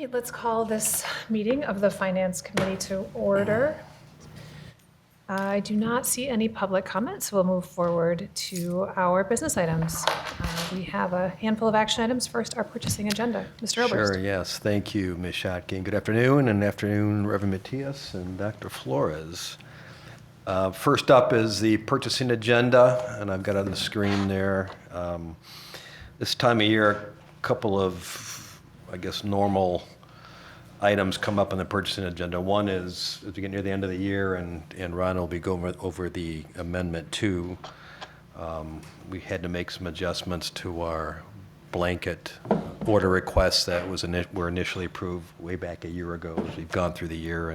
right, let's call this meeting of the Finance Committee to order. I do not see any public comments, so we'll move forward to our business items. We have a handful of action items. First, our purchasing agenda. Mr. Oberst. Sure, yes. Thank you, Ms. Shotkin. Good afternoon, Reverend Matias and Dr. Flores. First up is the purchasing agenda, and I've got it on the screen there. This time of year, a couple of, I guess, normal items come up on the purchasing agenda. One is, as we get near the end of the year, and Ron will be going over the Amendment 2, we had to make some adjustments to our blanket order requests that were initially approved way back a year ago. As we've gone through the year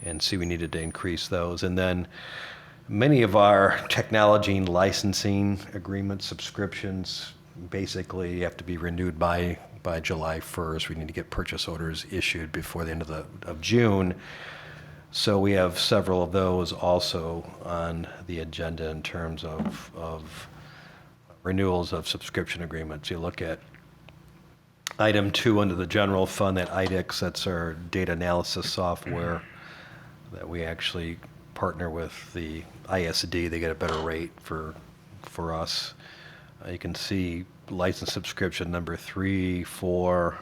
and see we needed to increase those. And then many of our technology and licensing agreements, subscriptions, basically have to be renewed by July 1st. We need to get purchase orders issued before the end of June. So we have several of those also on the agenda in terms of renewals of subscription agreements. You look at item 2 under the general fund, that IDEX, that's our data analysis software that we actually partner with the ISD. They get a better rate for us. You can see license subscription number 3, 4,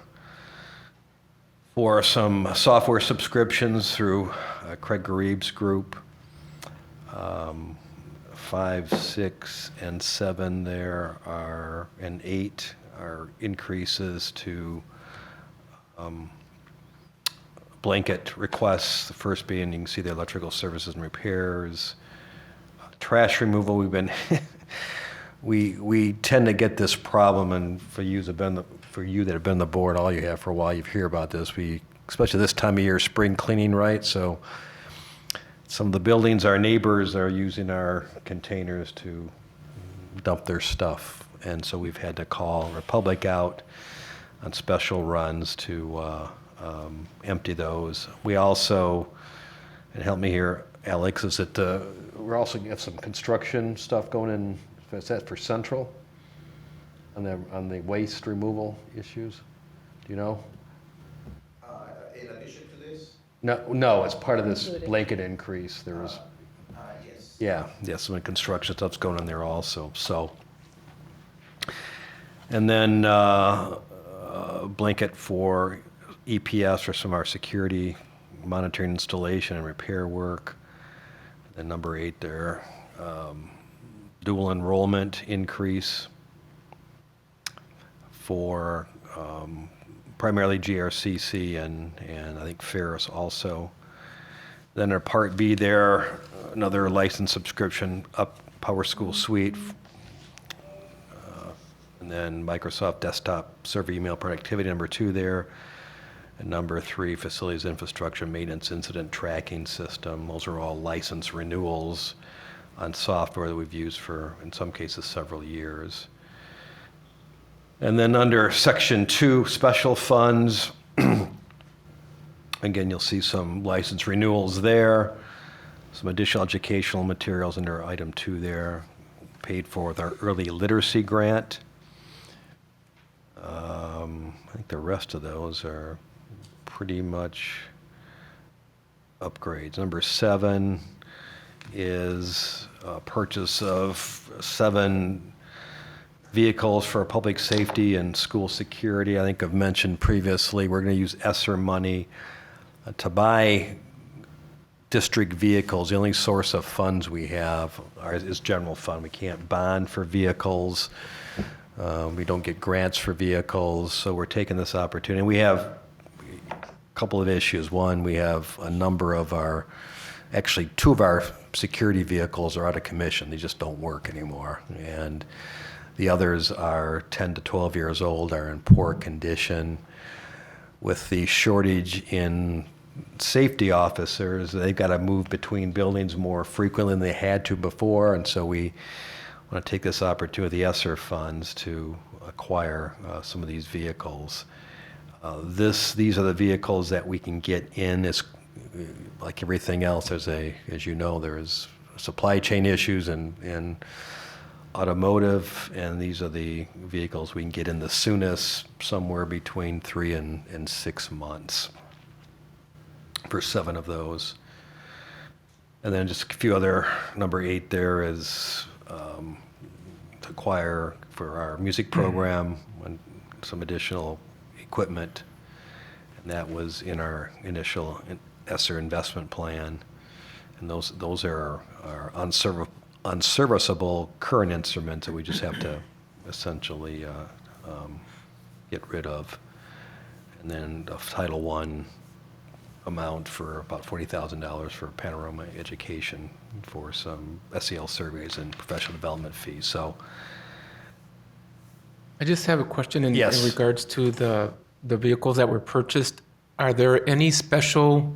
for some software subscriptions through Craig Garib's group. 5, 6, and 7 there are, and 8 are increases to blanket requests. The first being, you can see the electrical services and repairs. Trash removal, we've been, we tend to get this problem, and for you that have been on the board, all you have for a while, you hear about this. Especially this time of year, spring cleaning, right? So some of the buildings, our neighbors are using our containers to dump their stuff. And so we've had to call Republic out on special runs to empty those. We also, and help me here, Alex, is that we're also have some construction stuff going in. Is that for Central on the waste removal issues? Do you know? In addition to this? No, as part of this blanket increase, there was. Yes. Yeah, some construction stuff's going on there also. So, and then blanket for EPS for some of our security monitoring, installation, and repair work. And number 8 there, dual enrollment increase for primarily GRCC and I think Ferris also. Then our Part B there, another license subscription up Power School Suite, and then Microsoft Desktop Server Email Productivity, number 2 there. And number 3, Facilities Infrastructure Maintenance Incident Tracking System. Those are all license renewals on software that we've used for, in some cases, several years. And then under Section 2, Special Funds, again, you'll see some license renewals there, some additional educational materials under Item 2 there, paid for with our early literacy grant. I think the rest of those are pretty much upgrades. Number 7 is a purchase of 7 vehicles for public safety and school security. I think I've mentioned previously, we're going to use ESSER money to buy district vehicles. The only source of funds we have is general fund. We can't bond for vehicles. We don't get grants for vehicles. So we're taking this opportunity. We have a couple of issues. One, we have a number of actually 2 of our security vehicles are out of commission. They just don't work anymore. And the others are 10 to 12 years old, are in poor condition. With the shortage in safety officers, they've got to move between buildings more frequently than they had to before. And so we want to take this opportunity, the ESSER funds, to acquire some of these vehicles. These are the vehicles that we can get in. As like everything else, as you know, there is supply chain issues and automotive, and these are the vehicles we can get in the soonest, somewhere between 3 and 6 months for 7 of those. And then just a few other, number 8 there is to acquire for our music program and some additional equipment. And that was in our initial ESSER investment plan. And those are unserviceable current instruments that we just have to essentially get rid of. And then the Title I amount for about $40,000 for Panorama Education for some SEL surveys and professional development fees. So, I just have a question in Yes. regards to the vehicles that were purchased. Are there any special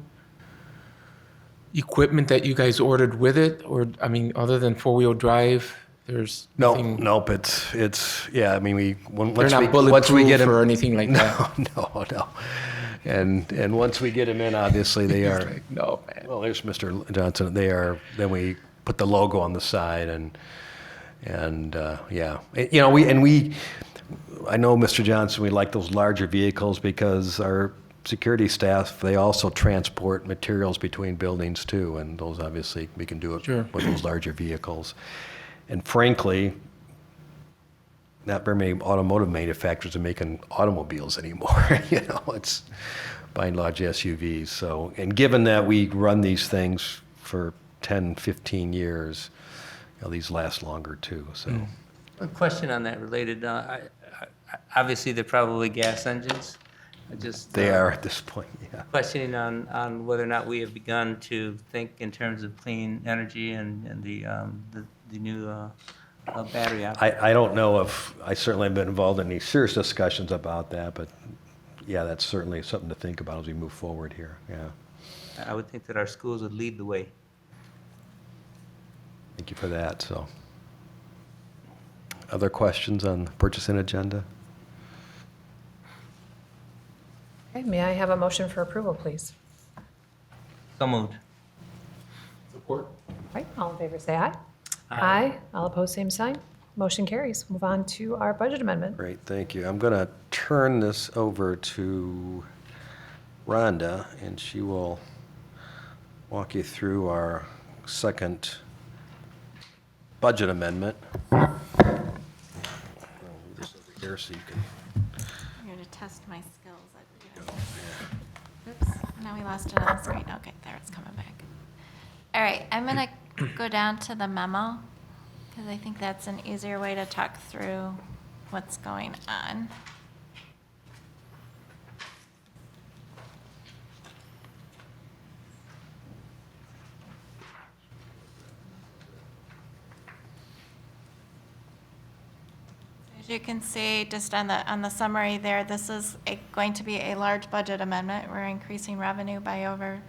equipment that you guys ordered with it? Or, I mean, other than four-wheel drive, there's nothing? nope. It's yeah. I mean, They're once not we bulletproof get them, or anything like that? no. And once we get them in, obviously they are. No, man. Well, there's Mr. Johnson. They are. Then we put the logo on the side, and yeah, you know, I know, Mr. Johnson, we like those larger vehicles because our security staff, they also transport materials between buildings too, and those obviously we can do it Sure. with those larger vehicles. And frankly, not very many automotive manufacturers are making automobiles anymore. You know, it's by and large SUVs. So, and given that we run these things for 10, 15 years, you know, these last longer too. So, A question on that related, obviously they're probably gas engines. I just they are at this point, yeah. questioning on whether or not we have begun to think in terms of clean energy and the new battery option. I don't know if, I certainly haven't been involved in any serious discussions about that, but yeah, that's certainly something to think about as we move forward here, yeah. I would think that our schools would lead the way. Thank you for that, so. Other questions on the purchasing agenda? Okay, may I have a motion for approval, please? So moved. Support? All right, all in favor, say aye. Aye. All opposed, same sign. Motion carries. Move on to our budget amendment. Great, thank you. I'm going to turn this over to Rhonda, and she will walk you through our second budget amendment. This over here so you can. I'm here to test my skills. Oops, now we lost it on the screen. Okay, there, it's coming back. All right, I'm gonna go down to the memo, because I think that's an easier way to talk through what's going on. As you can see, just on the summary there, this is going to be a large budget amendment. We're increasing revenue by over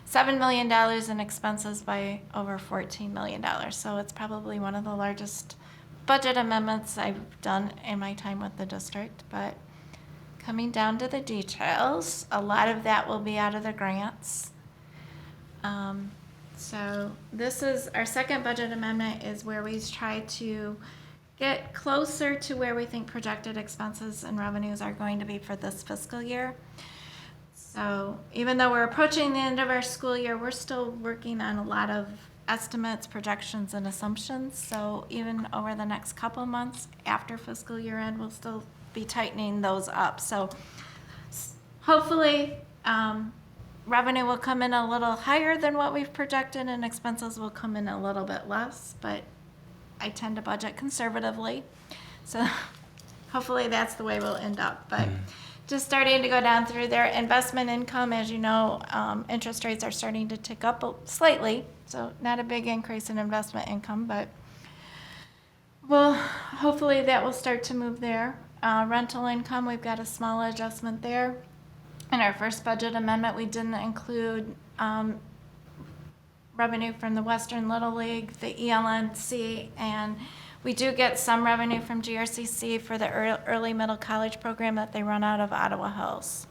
$7 million and expenses by over $14 million. So it's probably one of the largest budget amendments I've done in my time with the district. But coming down to the details, a lot of that will be out of the grants. So this is our second budget amendment, is where we try to get closer to where we think projected expenses and revenues are going to be for this fiscal year. So even though we're approaching the end of our school year, we're still working on a lot of estimates, projections, and assumptions. So even over the next couple months after fiscal year end, we'll still be tightening those up. So hopefully revenue will come in a little higher than what we've projected, and expenses will come in a little bit less, but I tend to budget conservatively. So hopefully that's the way we'll end up. But just starting to go down through there. Investment income, as you know, interest rates are starting to tick up slightly. So not a big increase in investment income, but well, hopefully that will start to move there. Rental income, we've got a small adjustment there. In our first budget amendment, we didn't include revenue from the Western Little League, the ELNC, and we do get some revenue from GRCC for the early middle college program that they run out of Ottawa Hills.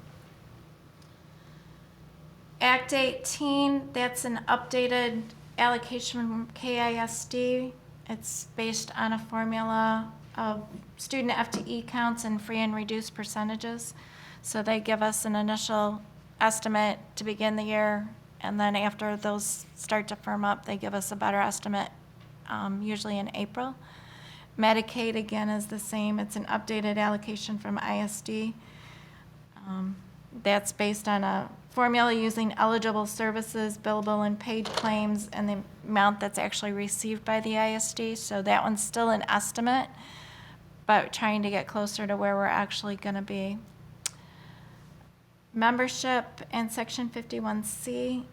Act 18, that's an updated allocation from KISD, It's based on a formula of student FTE counts and free and reduced percentages. So they give us an initial estimate to begin the year, and then after those start to firm up, they give us a better estimate, usually in April. Medicaid, again, is the same. It's an updated allocation from ISD. That's based on a formula using eligible services, billable and paid claims, and the amount that's actually received by the ISD. So that one's still an estimate, but trying to get closer to where we're actually going to be. Membership in Section 51C,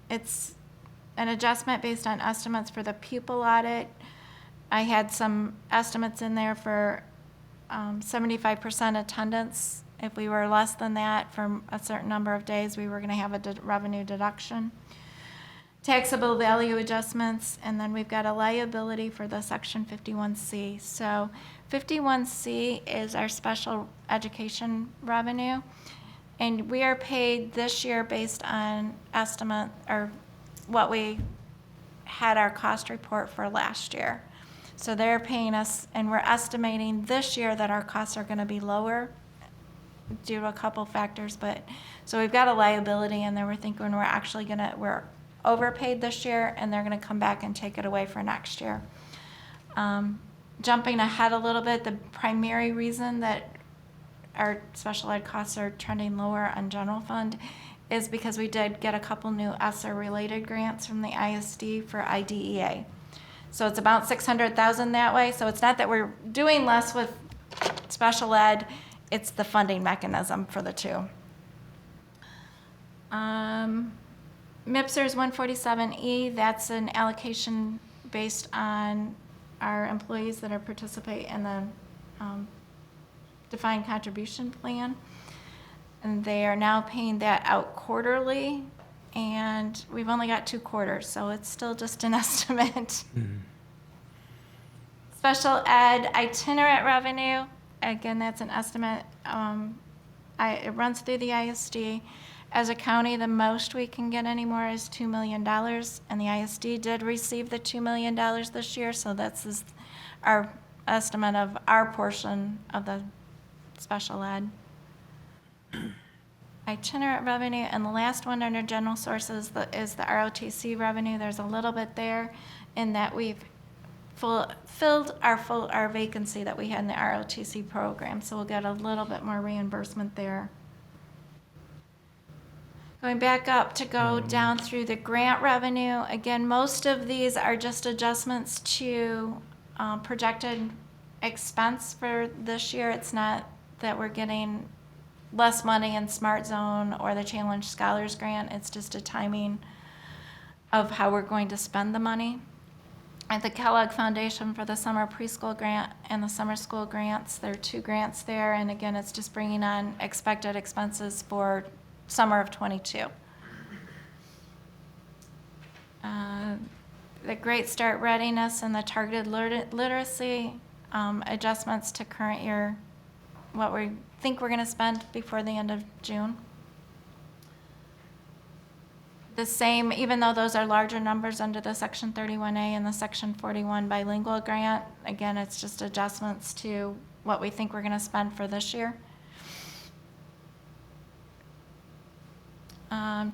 it's an adjustment based on estimates for the pupil audit. I had some estimates in there for 75% attendance. If we were less than that for a certain number of days, we were going to have a revenue deduction. Taxable value adjustments, and then we've got a liability for the Section 51C. So 51C is our special education revenue, and we are paid this year based on estimate or what we had our cost report for last year. So they're paying us, and we're estimating this year that our costs are going to be lower due to a couple factors, but so we've got a liability, and then we're thinking we're overpaid this year, and they're gonna come back and take it away for next year. Jumping ahead a little bit, the primary reason that our special ed costs are trending lower on general fund is because we did get a couple new ESSER-related grants from the ISD for IDEA. So it's about $600,000 that way, so it's not that we're doing less with special ed, it's the funding mechanism for the two. MIPSER's 147E, that's an allocation based on our employees that are participate in the defined contribution plan. And they are now paying that out quarterly, and we've only got 2 quarters, so it's still just an estimate. Special ed itinerant revenue, again, that's an estimate. It runs through the ISD. As a county, the most we can get anymore is $2 million, and the ISD did receive the $2 million this year, so that's our estimate of our portion of the special ed. Itinerant revenue, and the last one under general sources is the ROTC revenue. There's a little bit there in that we've filled our vacancy that we had in the ROTC program, so we'll get a little bit more reimbursement there. Going back up to go down through the grant revenue, again, most of these are just adjustments to projected expense for this year. It's not that we're getting less money in Smart Zone or the Challenge Scholars Grant. It's just a timing of how we're going to spend the money. At the Kellogg Foundation for the summer preschool grant and the summer school grants, there are 2 grants there, and again, it's just bringing on expected expenses for summer of '22. The Great Start Readiness and the targeted literacy adjustments to current year, what we think we're going to spend before the end of June. The same, even though those are larger numbers under the Section 31A and the Section 41 bilingual grant, again, it's just adjustments to what we think we're going to spend for this year.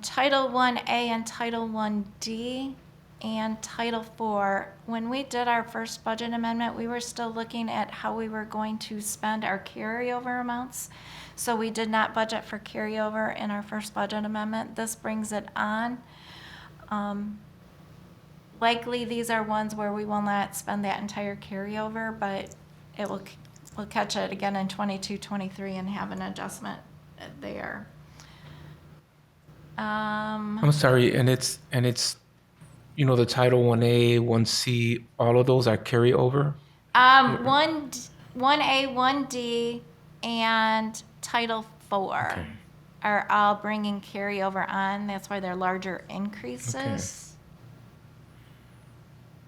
Title 1A and Title 1D and Title 4, when we did our first budget amendment, we were still looking at how we were going to spend our carryover amounts. So we did not budget for carryover in our first budget amendment. This brings it on. Likely these are ones where we will not spend that entire carryover, but we'll catch it again in 22, 23 and have an adjustment there. I'm sorry, and it's the Title 1A, 1C, all of those are carryover? 1A, 1D, and Title 4 Okay. are all bringing carryover on. That's why they're larger increases. Okay.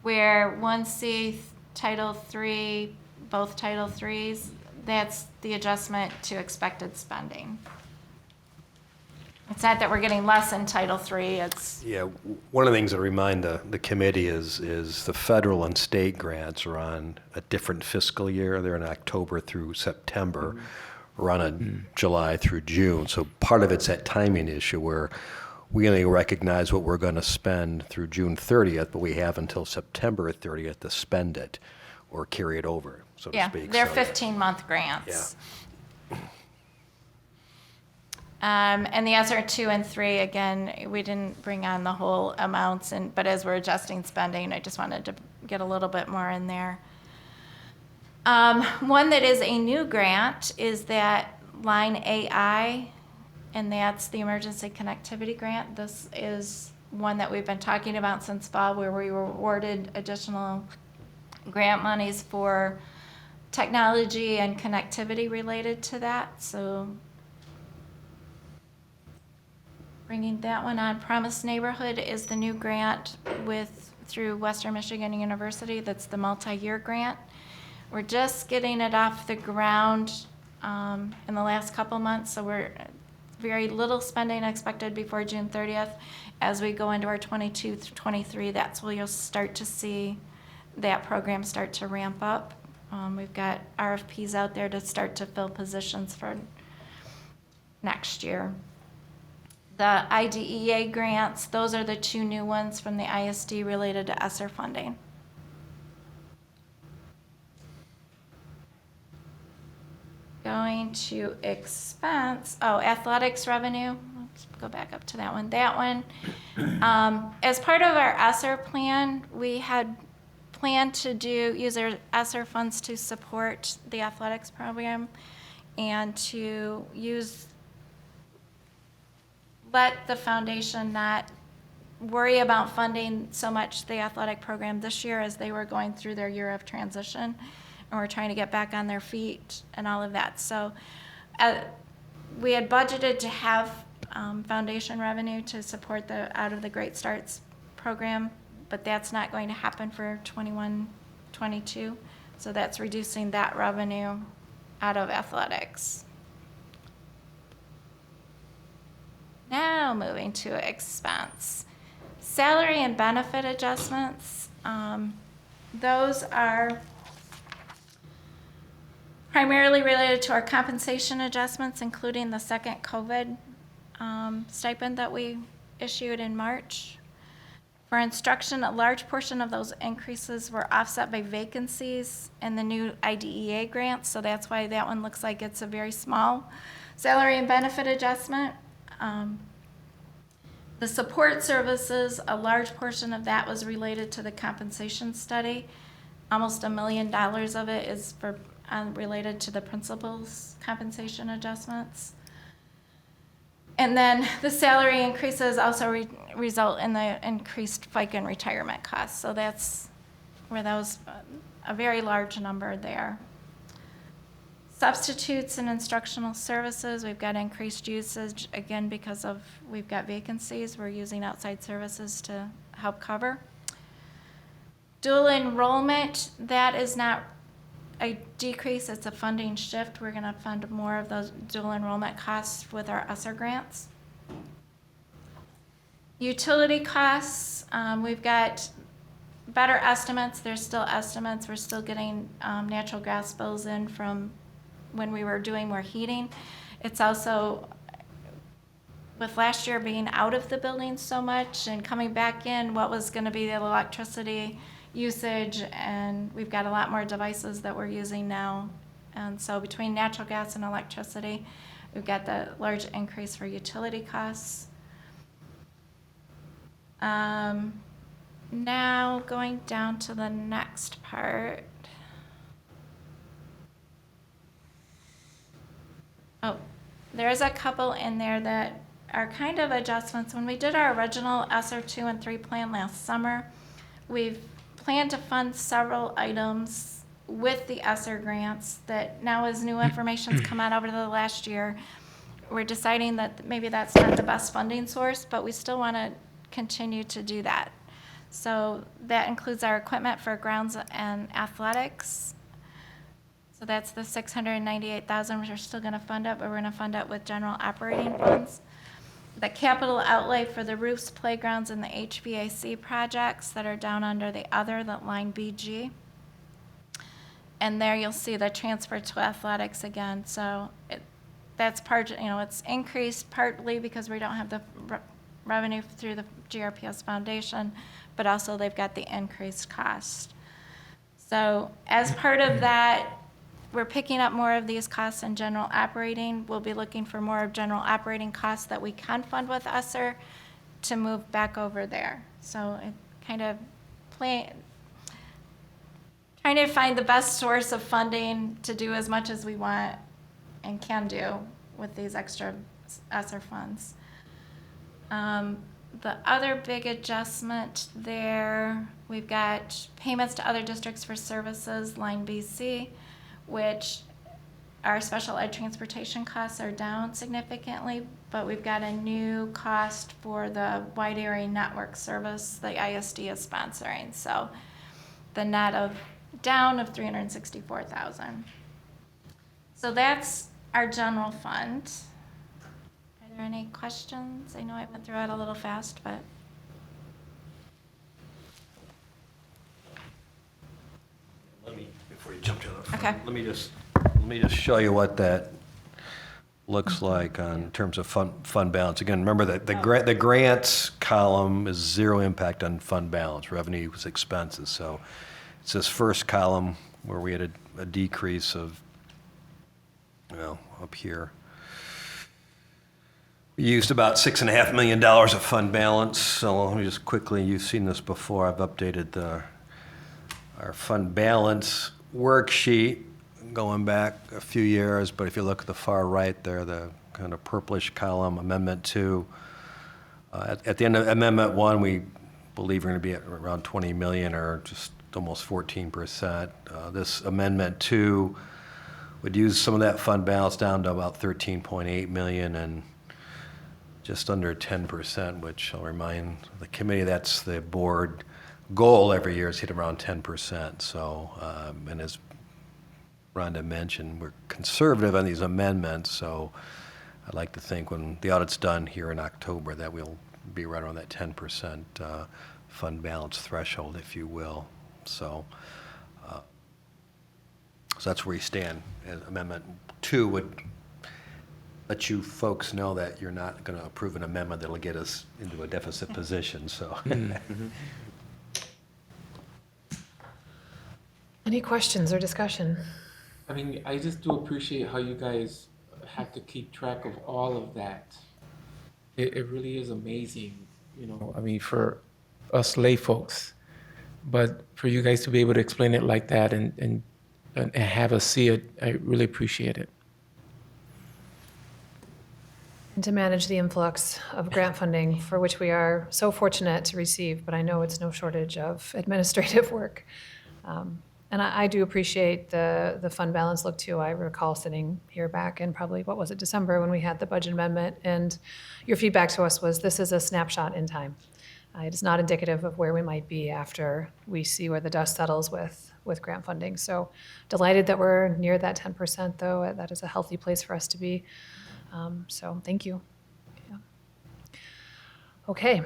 Where 1C, Title 3, both Title 3s, that's the adjustment to expected spending. It's not that we're getting less in Title III, it's, Yeah, one of the things that remind the committee is the federal and state grants are on a different fiscal year. They're in October through September. We're on a July through June. So part of it's that timing issue where we only recognize what we're going to spend through June 30th, but we have until September 30th to spend it or carry it over, so to yeah, speak. they're So, 15-month grants. And the ESER 2 and 3, again, we didn't bring on the whole amounts, but as we're adjusting spending, I just wanted to get a little bit more in there. One that is a new grant is that line AI, and that's the Emergency Connectivity Grant. This is one that we've been talking about since fall, where we were awarded additional grant monies for technology and connectivity related to that. So bringing that one on. Promise Neighborhood is the new grant through Western Michigan University. That's the multi-year grant. We're just getting it off the ground in the last couple months, so we're very little spending expected before June 30th. As we go into our 22 through 23, that's where you'll start to see that program start to ramp up. We've got RFPs out there to start to fill positions for next year. The IDEA grants, those are the two new ones from the ISD related to ESSER funding. Going to expense, athletics revenue. Let's go back up to that one. That one, as part of our ESSER plan, we had planned to use our ESSER funds to support the athletics program and to let the foundation not worry about funding so much the athletic program this year as they were going through their year of transition and we're trying to get back on their feet and all of that. So we had budgeted to have foundation revenue to support the Out of the Great Starts program, but that's not going to happen for 21-22. So that's reducing that revenue out of athletics. Now moving to expense. Salary and benefit adjustments. Those are primarily related to our compensation adjustments, including the second COVID stipend that we issued in March. For instruction, a large portion of those increases were offset by vacancies and the new IDEA grants, so that's why that one looks like it's a very small salary and benefit adjustment. The support services, a large portion of that was related to the compensation study. Almost $1 million of it is related to the principal's compensation adjustments. And then the salary increases also result in the increased FICA and retirement costs. So that's where that was a very large number there. Substitutes and instructional services, we've got increased usage, again, because we've got vacancies. We're using outside services to help cover. Dual enrollment, that is not a decrease, it's a funding shift. We're gonna fund more of those dual enrollment costs with our ESSER grants. Utility costs, we've got better estimates. There's still estimates. We're still getting natural gas bills in from when we were doing more heating. It's also, with last year being out of the building so much and coming back in, what was gonna be the electricity usage, and we've got a lot more devices that we're using now. And so between natural gas and electricity, we've got the large increase for utility costs. Now going down to the next part. There's a couple in there that are kind of adjustments. When we did our original ESSER 2 and 3 plan last summer, we've planned to fund several items with the ESSER grants that now as new information's come out over the last year, we're deciding that maybe that's not the best funding source, but we still want to continue to do that. So that includes our equipment for grounds and athletics. So that's the $698,000. We're still going to fund it, but we're going to fund it with general operating funds. the capital outlay for the roofs, playgrounds, and the HVAC projects that are down under the other, that line BG. And there you'll see the transfer to athletics again. So that's part, it's increased partly because we don't have the revenue through the GRPS Foundation, but also they've got the increased cost. So as part of that, we're picking up more of these costs in general operating. We'll be looking for more of general operating costs that we can fund with ESSER to move back over there. So it kind of trying to find the best source of funding to do as much as we want and can do with these extra ESSER funds. The other big adjustment there, we've got payments to other districts for services, line BC, which our special ed transportation costs are down significantly, but we've got a new cost for the wide area network service the ISD is sponsoring. So the net of down of $364,000. So that's our general fund. Are there any questions? I know I went through it a little fast, but. Before you jump to the front, Okay. let me just show you what that looks like in terms of fund balance. Again, remember that the grants column is zero impact on fund balance. Revenue is expenses. So it's this first column where we had a decrease of, up here. We used about $6.5 million of fund balance. So let me just quickly, you've seen this before. I've updated our fund balance worksheet going back a few years, but if you look at the far right there, the kind of purplish column, Amendment 2, at the end of Amendment 1, we believe we're going to be at around 20 million or just almost 14%. This Amendment 2 would use some of that fund balance down to about 13.8 million and just under 10%, which I'll remind the committee that's the board goal every year is hit around 10%. So, and as Rhonda mentioned, we're conservative on these amendments. So I'd like to think when the audit's done here in October that we'll be right around that 10% fund balance threshold, if you will. So, so that's where you stand. And Amendment 2 would let you folks know that you're not going to approve an amendment that'll get us into a deficit position. So. Any questions or discussion? I mean, I just do appreciate how you guys have to keep track of all of that. It really is amazing, I mean, for us lay folks, but for you guys to be able to explain it like that and have us see it, I really appreciate it. And to manage the influx of grant funding, for which we are so fortunate to receive, but I know it's no shortage of administrative work. And I do appreciate the fund balance look too. I recall sitting here back in probably, December when we had the budget amendment, and your feedback to us was this is a snapshot in time. It is not indicative of where we might be after we see where the dust settles with grant funding. So delighted that we're near that 10% though. That is a healthy place for us to be. So thank you. Yeah. Okay.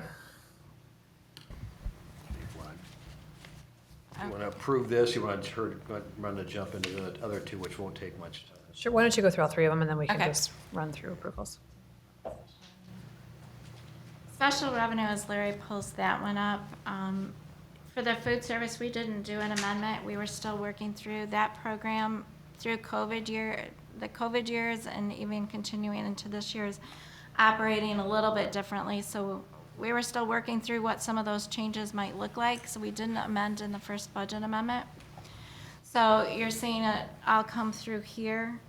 You want to approve this, you want to run to jump into the other two, which won't take much time. Sure. Why don't you go through all three of them and then we can Okay. just run through approvals. Special revenue, as Larry pulls that one up. For the food service, we didn't do an amendment. We were still working through that program through the COVID years, and even continuing into this year's operating a little bit differently. So we were still working through what some of those changes might look like. So we didn't amend in the first budget amendment. So you're seeing it all come through here.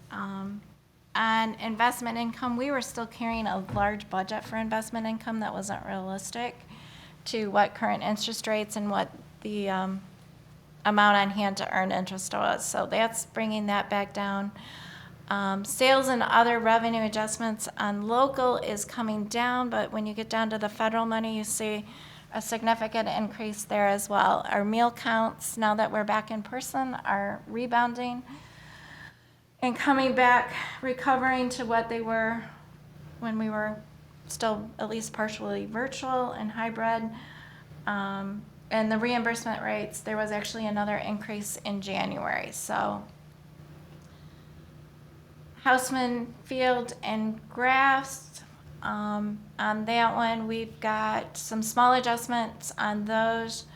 On investment income, we were still carrying a large budget for investment income that wasn't realistic to what current interest rates and what the amount on hand to earn interest was. So that's bringing that back down. Sales and other revenue adjustments on local is coming down, but when you get down to the federal money, you see a significant increase there as well. Our meal counts, now that we're back in person, are rebounding and coming back, recovering to what they were when we were still at least partially virtual and hybrid. And the reimbursement rates, there was actually another increase in January. So Houseman Field and Grass, on that one, we've got some small adjustments on those.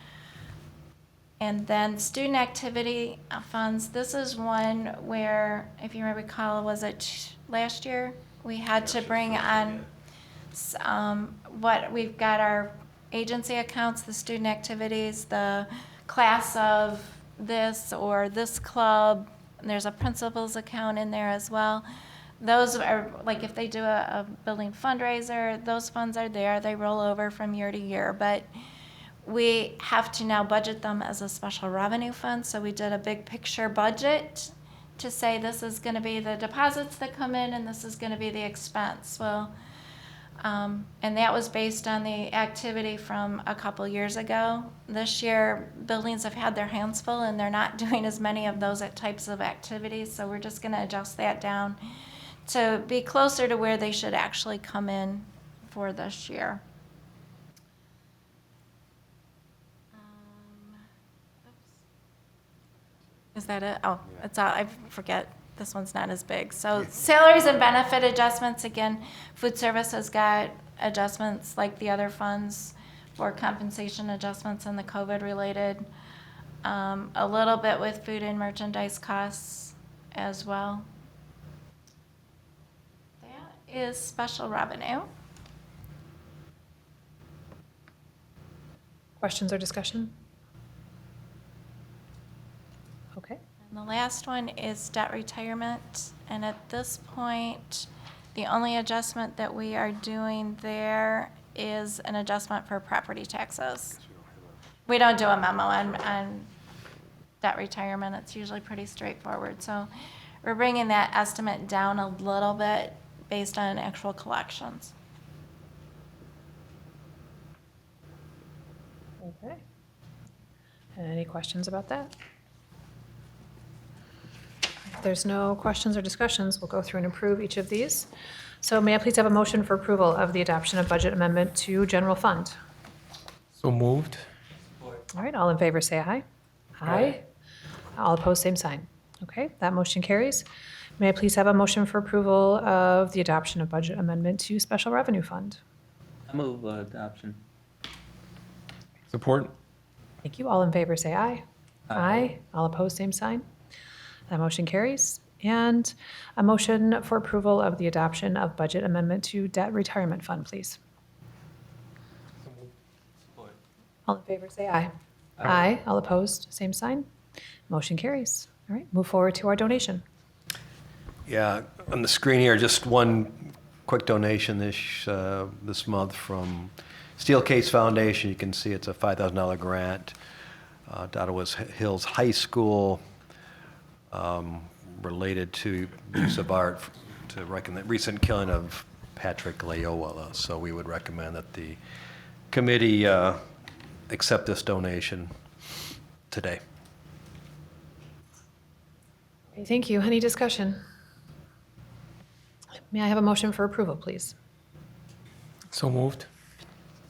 And then student activity funds, this is one where, if you recall, was it last year? We had to bring on what we've got our agency accounts, the student activities, the class of this or this club. And there's a principal's account in there as well. Those are, like if they do a building fundraiser, those funds are there. They roll over from year to year. But we have to now budget them as a special revenue fund. So we did a big picture budget to say this is going to be the deposits that come in and this is going to be the expense. Well, and that was based on the activity from a couple years ago. This year, buildings have had their hands full and they're not doing as many of those types of activities. So we're just going to adjust that down to be closer to where they should actually come in for this year. Is that it? Oh, it's all, I forget. This one's not as big. So salaries and benefit adjustments, again, food service has got adjustments like the other funds for compensation adjustments and the COVID related. A little bit with food and merchandise costs as well. That is special revenue. Questions or discussion? Okay. And the last one is debt retirement. And at this point, the only adjustment that we are doing there is an adjustment for property taxes. We don't do a memo on debt retirement. It's usually pretty straightforward. So we're bringing that estimate down a little bit based on actual collections. Okay. Any questions about that? If there's no questions or discussions, we'll go through and approve each of these. So may I please have a motion for approval of the adoption of budget amendment to general fund? So moved. All right, all in favor say aye. Aye. All opposed, same sign. Okay, that motion carries. May I please have a motion for approval of the adoption of budget amendment to special revenue fund? I move adoption. Support. Thank you. All in favor say aye. Aye. All opposed, same sign. That motion carries. And a motion for approval of the adoption of budget amendment to debt retirement fund, please. Support. All in favor say aye. Aye. All opposed, same sign. Motion carries. All right, move forward to our donation. Yeah, on the screen here, just one quick donation this month from Steelcase Foundation. You can see it's a $5,000 grant to Ottawa Hills High School related to use of art to recognize the recent killing of Patrick Loyola. So we would recommend that the committee accept this donation today. Okay, thank you. Any discussion? May I have a motion for approval, please? So moved.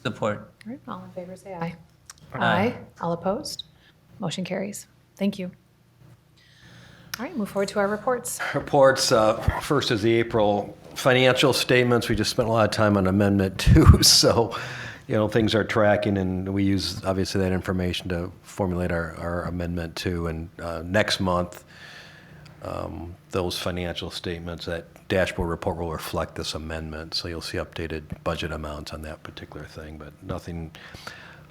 Support. All right, all in favor say aye. Aye. All opposed? Motion carries. Thank you. All right, move forward to our reports. Reports, first is the April financial statements. We just spent a lot of time on Amendment 2, so, things are tracking, and we use, obviously, that information to formulate our Amendment 2. And next month, those financial statements, that dashboard report will reflect this amendment, so you'll see updated budget amounts on that particular thing, but nothing,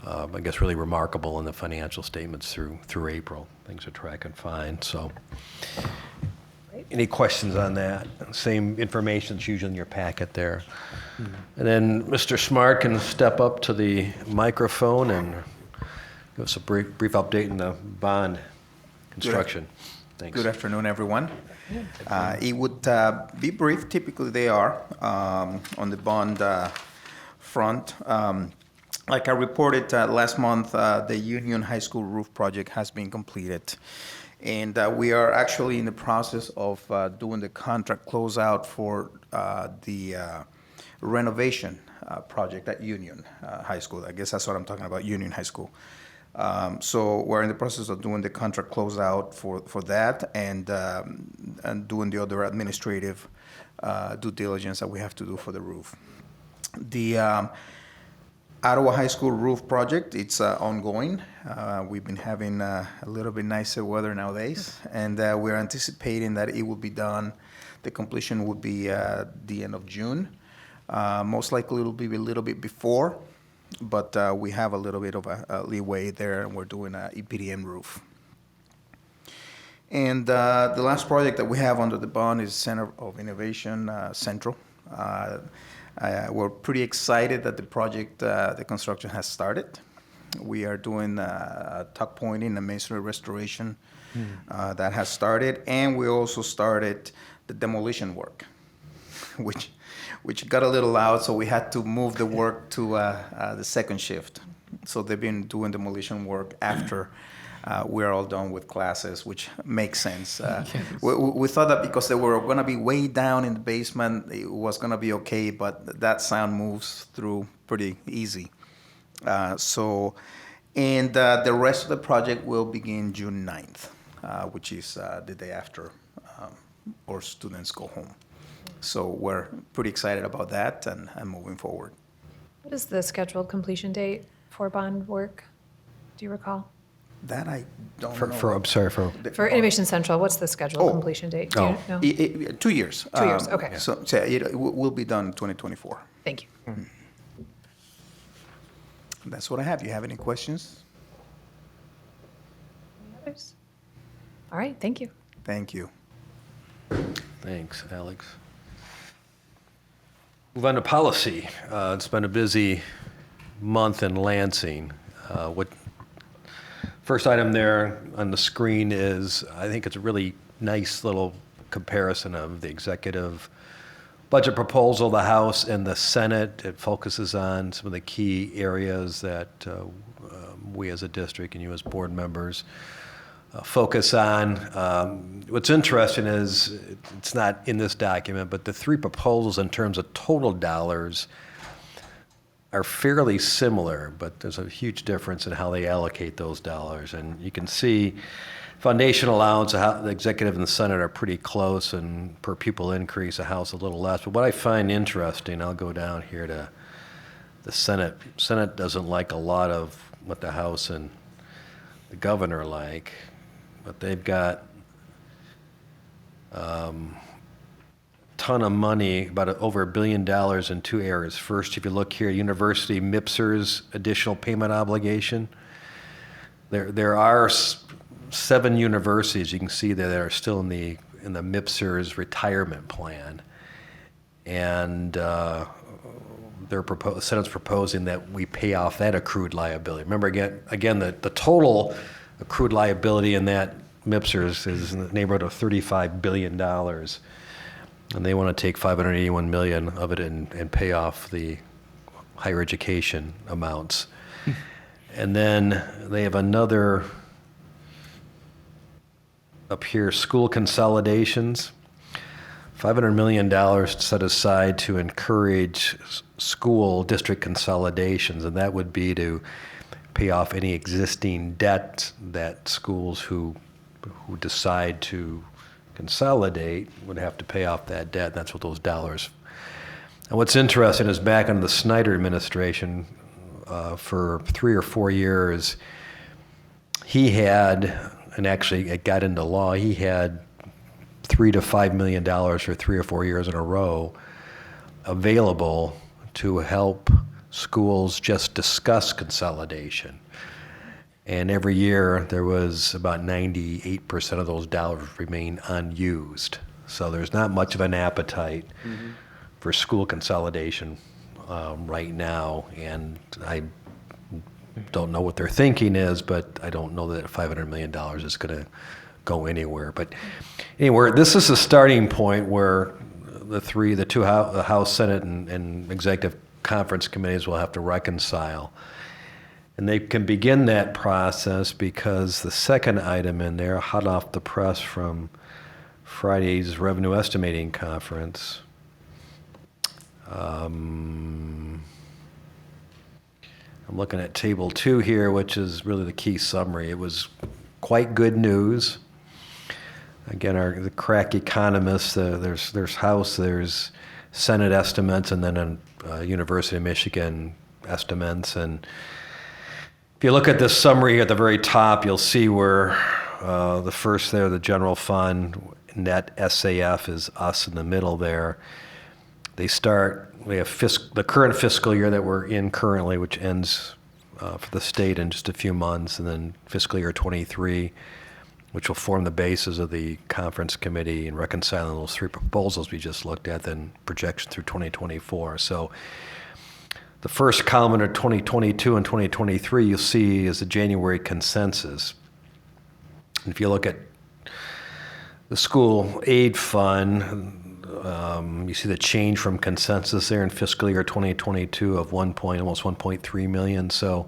I guess, really remarkable in the financial statements through April. Things are tracking fine, so. Any questions on that? Same information that's usually in your packet there. And then Mr. Smart can step up to the microphone and give us a brief update in the bond construction. Thanks. Good afternoon, everyone. It would be brief. Typically, they are on the bond front. Like I reported last month, the Union High School roof project has been completed. And we are actually in the process of doing the contract closeout for the renovation project at Union High School. I guess that's what I'm talking about, Union High School. So we're in the process of doing the contract closeout for that and doing the other administrative due diligence that we have to do for the roof. The Ottawa High School roof project, it's ongoing. We've been having a little bit nicer weather nowadays, and we're anticipating that it will be done, the completion will be the end of June. Most likely it'll be a little bit before, but we have a little bit of a leeway there, and we're doing an EPDM roof. And the last project that we have under the bond is Center of Innovation Central. We're pretty excited that the project, the construction has started. We are doing tuck pointing and masonry restoration that has started, and we also started the demolition work, which got a little loud, so we had to move the work to the second shift. So they've been doing demolition work after we're all done with classes, which makes sense. We thought that because they were going to be way down in the basement, it was going to be okay, but that sound moves through pretty easy. The rest of the project will begin June 9th, which is the day after our students go home. So we're pretty excited about that and moving forward. What is the scheduled completion date for bond work? Do you recall? That I don't know. For Innovation Central, what's the scheduled Oh. completion date? Do you know? 2 years. 2 years, okay. So it will be done in 2024. Thank you. That's what I have. You have any questions? Any others? All right, thank you. Thank you. Thanks, Alex. Move on to policy. It's been a busy month in Lansing. First item there on the screen is, I think it's a really nice little comparison of the executive budget proposal, the House and the Senate. It focuses on some of the key areas that we as a district and you as board members focus on. What's interesting is, it's not in this document, but the three proposals in terms of total dollars are fairly similar, but there's a huge difference in how they allocate those dollars. And you can see foundation allowance, the executive and the Senate are pretty close, and per pupil increase, the House a little less. But what I find interesting, I'll go down here to the Senate. Senate doesn't like a lot of what the House and the governor like, but they've got ton of money, about over $1 billion in two areas. First, if you look here, University MIPSR's additional payment obligation. There are 7 universities you can see there that are still in the MIPSR's retirement plan, and the Senate's proposing that we pay off that accrued liability. Remember again the total accrued liability in that MIPSR is in the neighborhood of $35 billion. And they want to take $581 million of it and pay off the higher education amounts. And then they have another up here, school consolidations. $500 million set aside to encourage school district consolidations, and that would be to pay off any existing debt that schools who decide to consolidate would have to pay off that debt. That's what those dollars. And what's interesting is back under the Snyder administration, for 3 or 4 years, he had, and actually it got into law, he had $3 to $5 million for 3 or 4 years in a row available to help schools just discuss consolidation. And every year, there was about 98% of those dollars remain unused. So there's not much of an appetite for school consolidation right now. And I don't know what their thinking is, but I don't know that $500 million is going to go anywhere. But anyway, this is a starting point where the House, Senate, and Executive Conference committees will have to reconcile. And they can begin that process because the second item in there, hot off the press from Friday's revenue estimating conference, I'm looking at table 2 here, which is really the key summary. It was quite good news. Again, the crack economists, there's House, there's Senate estimates, and then University of Michigan estimates. And if you look at this summary at the very top, you'll see where the first there, the general fund, net SAF is us in the middle there. We have the current fiscal year that we're in currently, which ends for the state in just a few months, and then fiscal year 23, which will form the basis of the conference committee and reconciling those 3 proposals we just looked at, then projection through 2024. So the first column under 2022 and 2023 you'll see is the January consensus. And if you look at the school aid fund, you see the change from consensus there in fiscal year 2022 of almost 1.3 million. So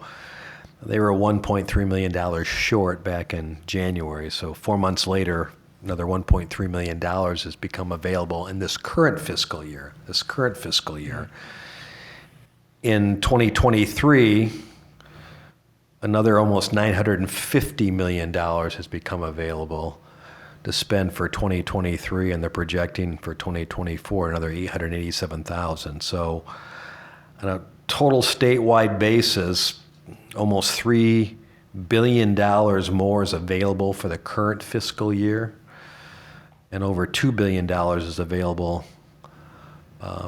they were $1.3 million short back in January. So 4 months later, another $1.3 million has become available in this current fiscal year. In 2023, another almost $950 million has become available to spend for 2023, and they're projecting for 2024 another $887,000. So on a total statewide basis, almost $3 billion more is available for the current fiscal year, and over $2 billion is available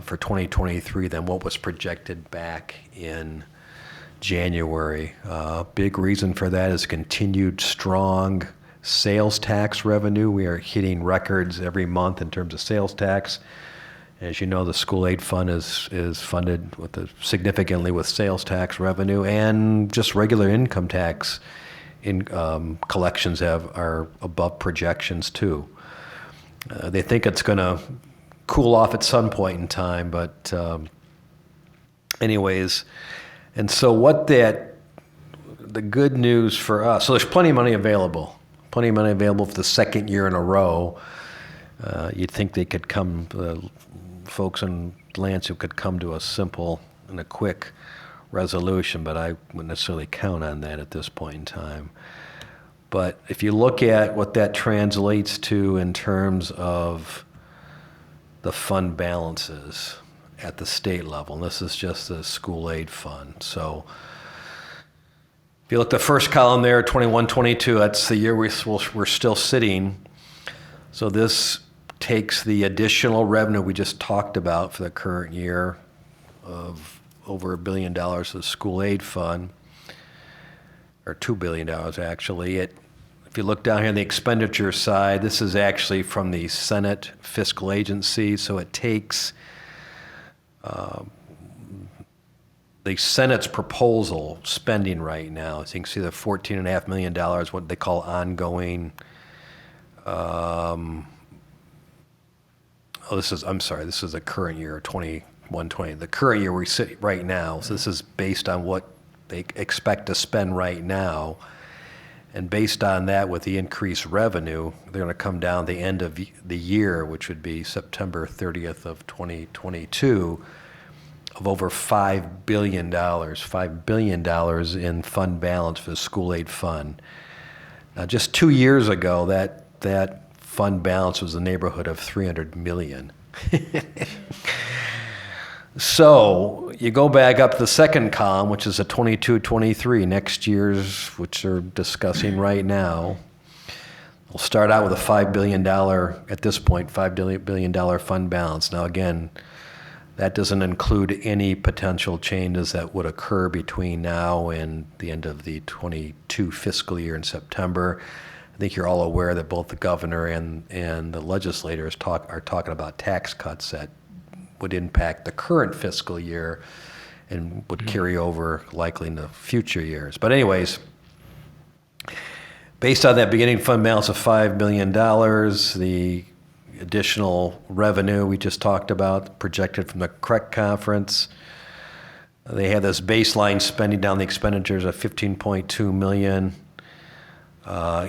for 2023 than what was projected back in January. Big reason for that is continued strong sales tax revenue. We are hitting records every month in terms of sales tax. As you know, the school aid fund is funded significantly with sales tax revenue, and just regular income tax collections are above projections too. They think it's going to cool off at some point in time, but anyways, and so the good news for us, so there's plenty of money available for the second year in a row. You'd think they could folks in Lansing could come to a simple and a quick resolution, but I wouldn't necessarily count on that at this point in time. But if you look at what that translates to in terms of the fund balances at the state level, and this is just the school aid fund. So if you look at the first column there, 21-22, that's the year we're still sitting. So this takes the additional revenue we just talked about for the current year of over $1 billion of the school aid fund, or $2 billion actually. If you look down here on the expenditure side, this is actually from the Senate Fiscal Agency, so it takes the Senate's proposal spending right now. So you can see the $14.5 million, what they call ongoing. This is the current year, 21-20. The current year we sit right now, so this is based on what they expect to spend right now. And based on that, with the increased revenue, they're going to come down the end of the year, which would be September 30th of 2022, of over $5 billion, $5 billion in fund balance for the school aid fund. Now, just 2 years ago, that fund balance was in the neighborhood of $300 million. So you go back up to the second column, which is a 22-23, next year's, which they're discussing right now. We'll start out with a $5 billion, at this point, $5 billion fund balance. Now again, that doesn't include any potential changes that would occur between now and the end of the 22 fiscal year in September. I think you're all aware that both the governor and the legislators are talking about tax cuts that would impact the current fiscal year and would carry over likely in the future years. But anyways, based on that beginning fund balance of $5 million, the additional revenue we just talked about, projected from the CREC conference, they had this baseline spending down the expenditures of $15.2 million.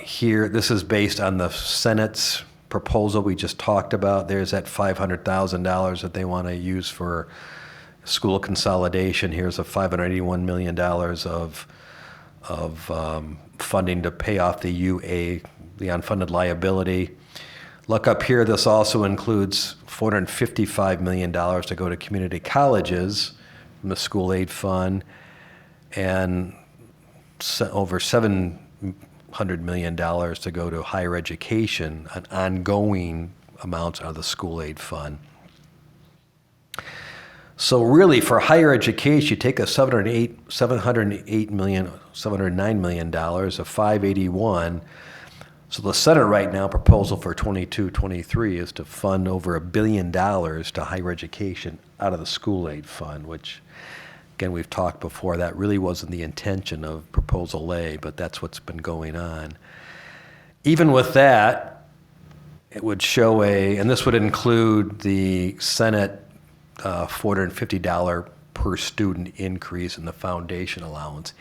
Here, this is based on the Senate's proposal we just talked about. There's that $500,000 that they want to use for school consolidation. Here's a $581 million of funding to pay off the UA, the unfunded liability. Look up here, this also includes $455 million to go to community colleges from the school aid fund, and over $700 million to go to higher education, an ongoing amounts out of the school aid fund. So really, for higher education, you take a $709 million of 581. So the Senate right now proposal for 22-23 is to fund over $1 billion to higher education out of the school aid fund, which, again, we've talked before, that really wasn't the intention of Proposal A, but that's what's been going on. Even with that, it would show and this would include the Senate $450 per student increase in the foundation allowance.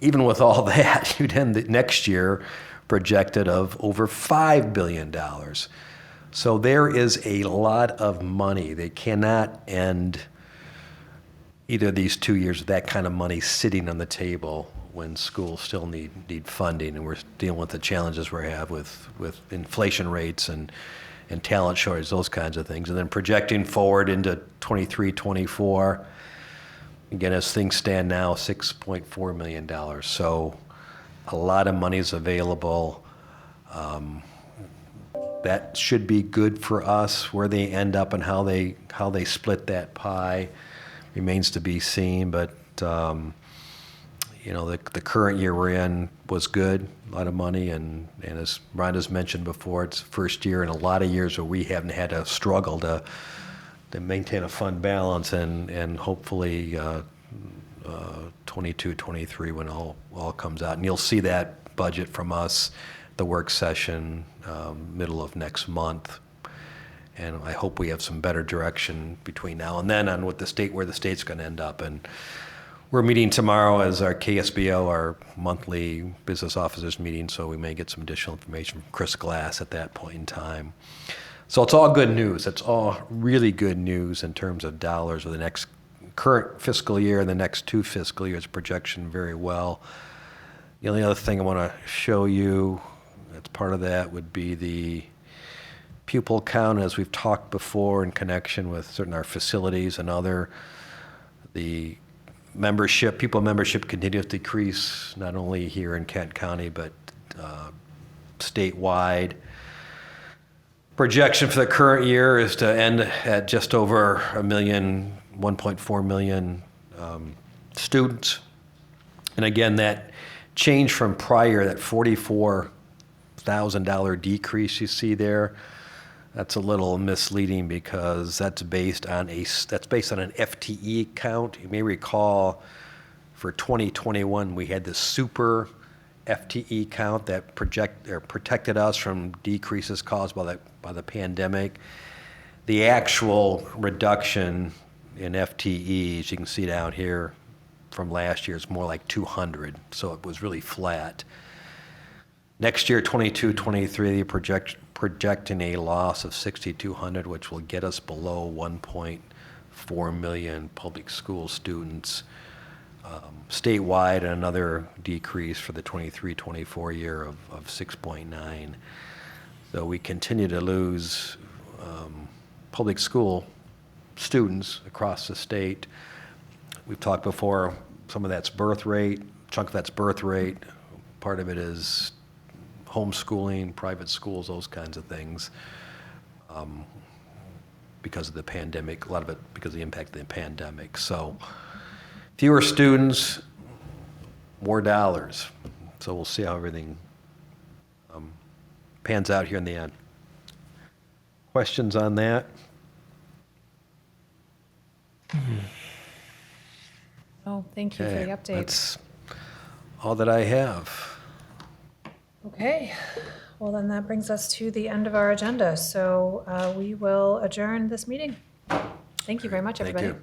Even with all that, you'd end the next year projected of over $5 billion. So there is a lot of money. They cannot end either of these 2 years with that kind of money sitting on the table when schools still need funding, and we're dealing with the challenges we have with inflation rates and talent shortage, those kinds of things. And then projecting forward into 23, 24, again, as things stand now, $6.4 million. So a lot of money is available. That should be good for us. Where they end up and how they split that pie remains to be seen. But the current year we're in was good, a lot of money, and as Rhonda's mentioned before, it's the first year in a lot of years where we haven't had a struggle to maintain a fund balance, and hopefully 22, 23 when all comes out. And you'll see that budget from us, the work session, middle of next month. And I hope we have some better direction between now and then on where the state's going to end up. And we're meeting tomorrow as our KSBO, our monthly business officers meeting, so we may get some additional information from Chris Glass at that point in time. So it's all good news. It's all really good news in terms of dollars for the next current fiscal year and the next 2 fiscal years projection very well. The only other thing I want to show you as part of that would be the pupil count, as we've talked before in connection with certain our facilities and the pupil membership continues to decrease, not only here in Kent County, but statewide. Projection for the current year is to end at just over 1.4 million students. And again, that change from prior, that $44,000 decrease you see there, that's a little misleading because that's based on an FTE count. You may recall for 2021 we had this super FTE count that protected us from decreases caused by the pandemic. The actual reduction in FTEs, you can see down here from last year, it's more like 200, so it was really flat. Next year, 22-23, they projecting a loss of 6,200, which will get us below 1.4 million public school students statewide, and another decrease for the 23-24 year of 6.9. So we continue to lose public school students across the state. We've talked before, some of that's birth rate, chunk of that's birth rate, part of it is homeschooling, private schools, those kinds of things, because of the pandemic, a lot of it because of the impact of the pandemic. So fewer students, more dollars. So we'll see how everything pans out here in the end. Questions on that? Oh, thank you for the update. That's all that I have. Okay, well then that brings us to the end of our agenda. So we will adjourn this meeting. Thank you very much, Thank everybody. you.